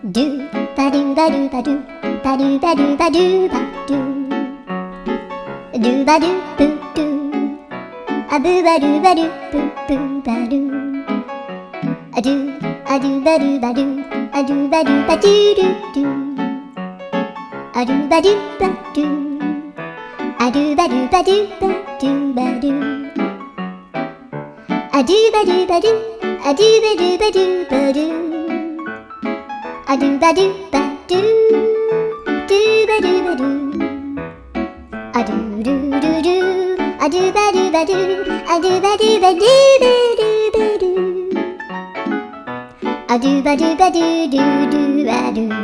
ドゥバドゥバドゥバドゥバドゥバドゥバドゥバドゥドゥバドゥブドゥアブバドゥバドゥブブバドゥアドゥアドゥバドゥバドゥアドゥバドゥバドゥドゥドゥアドゥバドゥバドゥアドゥバドゥバドゥバドゥバドゥアドゥバドゥバドゥアドゥバドゥバドゥバドゥアドゥバドゥバドゥドゥバドゥバドゥアドゥルルルアドゥバドゥバドゥアドゥバドゥバドゥバドゥバドゥアドゥバドゥバドゥドゥドゥバドゥ